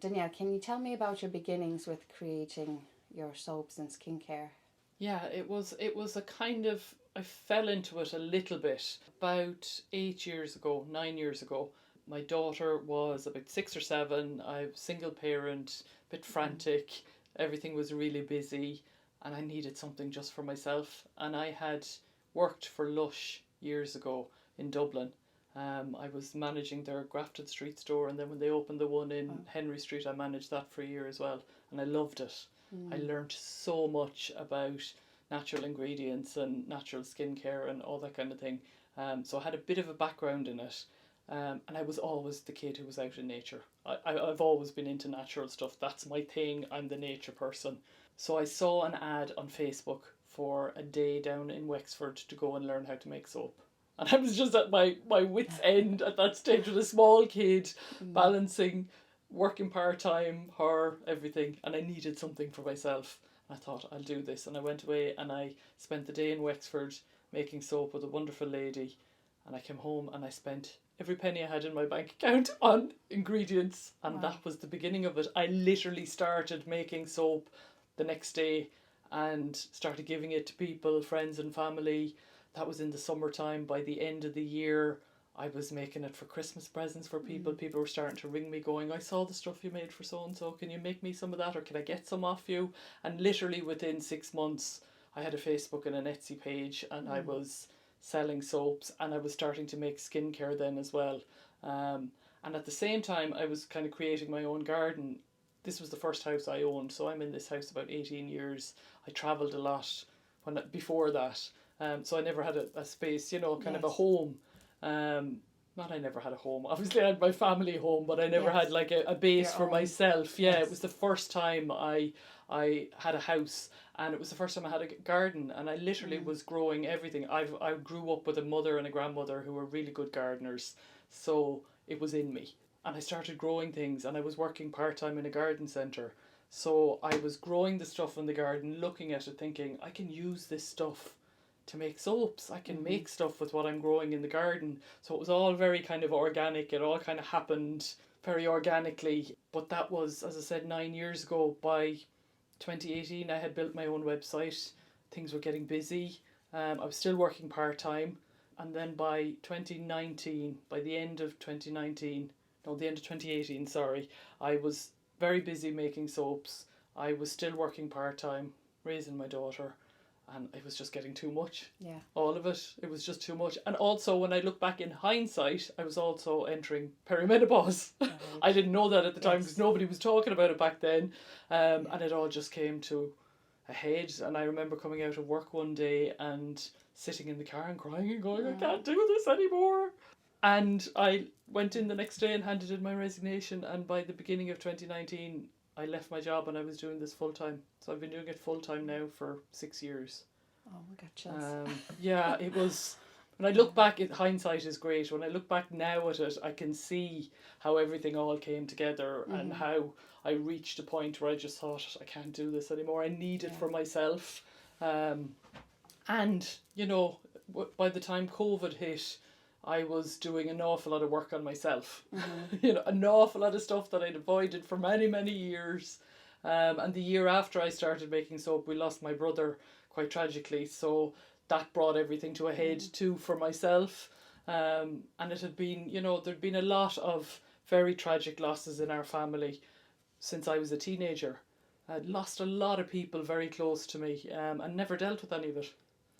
Danielle, can you tell me about your beginnings with creating your soaps and skincare? Yeah, it was a kind of, I fell into it a little bit about 8 years ago, 9 years ago. My daughter was about 6 or 7. I was single parent, a bit frantic. Everything was really busy, and I needed something just for myself. And I had worked for Lush years ago in Dublin. I was managing their Grafton Street store, and then when they opened the one in Henry Street, I managed that for a year as well, and I loved it. I learned so much about natural ingredients and natural skincare and all that kind of thing. So I had a bit of a background in it. And I was always the kid who was out in nature. I've always been into natural stuff. That's my thing. I'm the nature person. So I saw an ad on Facebook for a day down in Wexford to go and learn how to make soap. And I was just at my wit's end at that stage with a small kid, balancing working part-time, her, everything. And I needed something for myself. I thought, I'll do this. And I went away and I spent the day in Wexford making soap with a wonderful lady. And I came home and I spent every penny I had in my bank account on ingredients. And that was the beginning of it. I literally started making soap the next day and started giving it to people, friends and family. That was in the summertime. By the end of the year, I was making it for Christmas presents for people. People were starting to ring me going, I saw the stuff you made for so-and-so. Can you make me some of that, or can I get some off you? And literally within 6 months, I had a Facebook and an Etsy page, and I was selling soaps, and I was starting to make skincare then as well. And at the same time, I was kind of creating my own garden. This was the first house I owned, so I'm in this house about 18 years. I travelled a lot before that. So I never had a space, kind of a home. Not I never had a home. Obviously I had my family home, but I never had like a base for myself. Yeah, it was the first time I had a house, and it was the first time I had a garden, and I literally was growing everything. I grew up with a mother and a grandmother who were really good gardeners, so it was in me. And I started growing things, and I was working part-time in a garden centre. So I was growing the stuff in the garden, looking at it thinking, I can use this stuff to make soaps. I can make stuff with what I'm growing in the garden. So it was all very kind of organic. It all kind of happened very organically. But that was, as I said, 9 years ago. By 2018, I had built my own website. Things were getting busy. I was still working part-time. And then by 2019, by the end of 2019, no, the end of 2018, sorry, I was very busy making soaps. I was still working part-time, raising my daughter. And it was just getting too much. Yeah. All of it. It was just too much. And also, when I look back in hindsight, I was also entering perimenopause. Right. I didn't know that at the time because nobody was talking about it back then. And it all just came to a head. And I remember coming out of work one day and sitting in the car and crying and going, I can't do this anymore. And I went in the next day and handed in my resignation. And by the beginning of 2019, I left my job and I was doing this full time. So I've been doing it full time now for 6 years. Oh, my God, chills. Yeah, it was. When I look back, hindsight is great. When I look back now at it, I can see how everything all came together and how I reached a point where I just thought, I can't do this anymore. I need it for myself. And, by the time COVID hit, I was doing an awful lot of work on myself. An awful lot of stuff that I'd avoided for many, many years. And the year after I started making soap, we lost my brother quite tragically. So that brought everything to a head too for myself. And it had been, there'd been a lot of very tragic losses in our family since I was a teenager. I'd lost a lot of people very close to me and never dealt with any of it.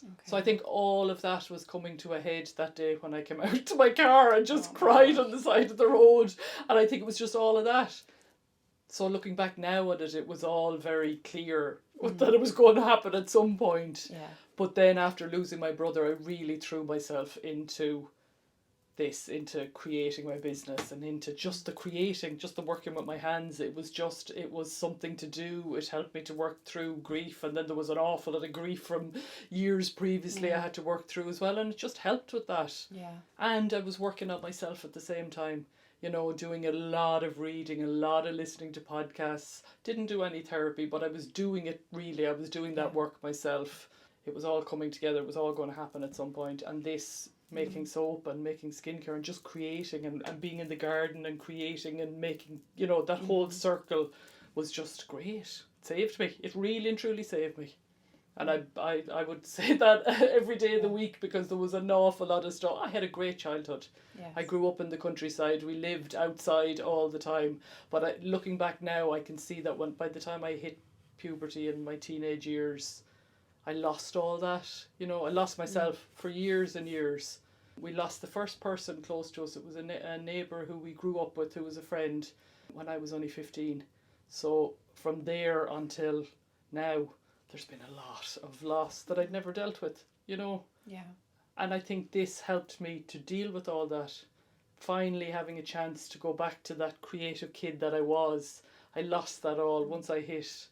Okay. So I think all of that was coming to a head that day when I came out to my car and just cried on the side of the road. And I think it was just all of that. So looking back now at it, it was all very clear that it was going to happen at some point. Yeah. But then after losing my brother, I really threw myself into creating my business and into just the creating, just the working with my hands. It was something to do. It helped me to work through grief, and then there was an awful lot of grief from years previously I had to work through as well, and it just helped with that. Yeah. And I was working on myself at the same time, doing a lot of reading, a lot of listening to podcasts. Didn't do any therapy, but I was doing it really. I was doing that work myself. It was all coming together. It was all going to happen at some point, and this making soap and making skincare and just creating and being in the garden and creating and making, you know, that whole circle was just great. It saved me. It really and truly saved me. And I would say that every day of the week, because there was an awful lot of stuff. I had a great childhood. Yes. I grew up in the countryside. We lived outside all the time. But looking back now, I can see that by the time I hit puberty and my teenage years, I lost all that. You know, I lost myself for years and years. We lost the first person close to us. It was a neighbour who we grew up with, who was a friend, when I was only 15. So from there until now, there's been a lot of loss that I'd never dealt with, you know. Yeah. And I think this helped me to deal with all that. Finally having a chance to go back to that creative kid that I was. I lost that all once I hit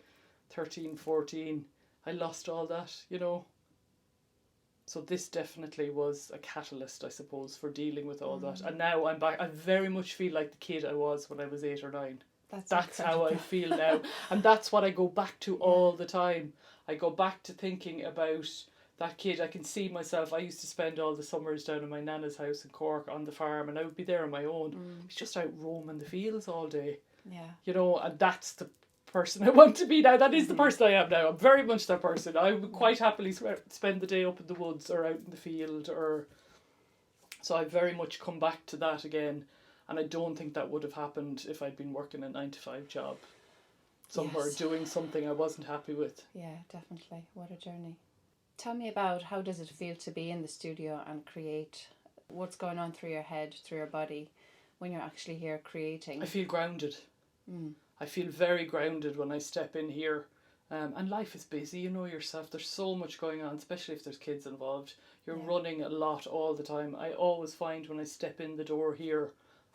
13, 14. I lost all that, you know. So this definitely was a catalyst, I suppose, for dealing with all that. And now I'm back. I very much feel like the kid I was when I was 8 or 9. That's how I feel now. And that's what I go back to all the time. I go back to thinking about that kid. I can see myself. I used to spend all the summers down in my nana's house in Cork on the farm, and I would be there on my own. It's just out roaming the fields all day. Yeah. You know, and that's the person I want to be now. That is the person I am now. I'm very much that person. I would quite happily spend the day up in the woods or out in the field. So I very much come back to that again. And I don't think that would have happened if I'd been working a 9-to-5 job somewhere, doing something I wasn't happy with. Yeah, definitely. What a journey. Tell me about, how does it feel to be in the studio and create? What's going on through your head, through your body, when you're actually here creating? I feel grounded. I feel very grounded when I step in here. And life is busy, you know yourself. There's so much going on, especially if there's kids involved. You're running a lot all the time. I always find when I step in the door here,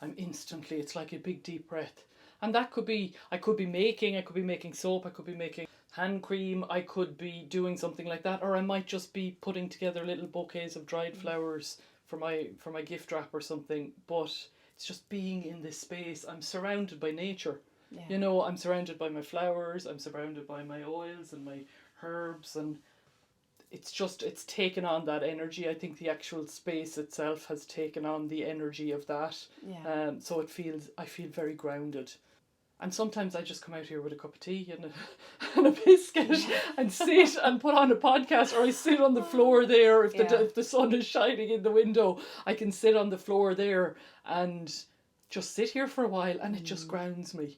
it's like a big deep breath. And that could be, I could be making soap, I could be making hand cream, I could be doing something like that, or I might just be putting together little bouquets of dried flowers for my gift wrap or something. But it's just being in this space. I'm surrounded by nature. Yeah. You know, I'm surrounded by my flowers, I'm surrounded by my oils and my herbs, and it's taken on that energy. I think the actual space itself has taken on the energy of that. Yeah. So I feel very grounded. And sometimes I just come out here with a cup of tea and a biscuit and sit and put on a podcast, or I sit on the floor there. If the sun is shining in the window, I can sit on the floor there and just sit here for a while, and it just grounds me.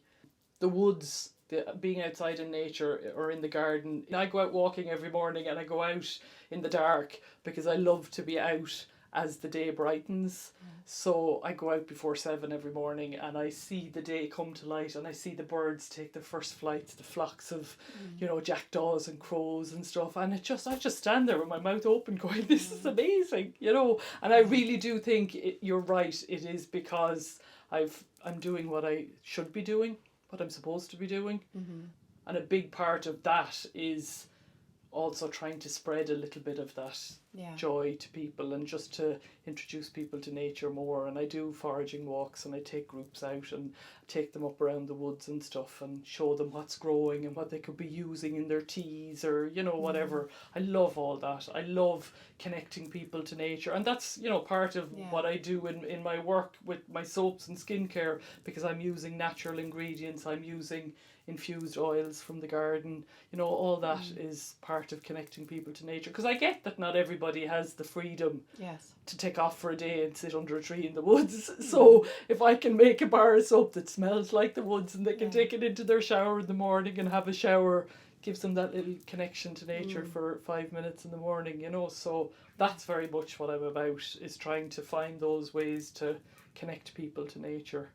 The woods, being outside in nature or in the garden. I go out walking every morning, and I go out in the dark because I love to be out as the day brightens. So I go out before 7 every morning, and I see the day come to light, and I see the birds take their first flights, the flocks of, you know, jackdaws and crows and stuff. And I just stand there with my mouth open going, this is amazing, you know. And I really do think you're right. It is because I'm doing what I should be doing, what I'm supposed to be doing. And a big part of that is also trying to spread a little bit of that joy to people, and just to introduce people to nature more. And I do foraging walks, and I take groups out and take them up around the woods and stuff, and show them what's growing and what they could be using in their teas, or, you know, whatever. I love all that. I love connecting people to nature, and that's, you know, part of what I do in my work with my soaps and skincare, because I'm using natural ingredients. I'm using infused oils from the garden. You know, all that is part of connecting people to nature, because I get that not everybody has the freedom to take off for a day and sit under a tree in the woods. So if I can make a bar of soap that smells like the woods, and they can take it into their shower in the morning and have a shower, gives them that little connection to nature for 5 minutes in the morning, you know. So that's very much what I'm about, is trying to find those ways to connect people to nature.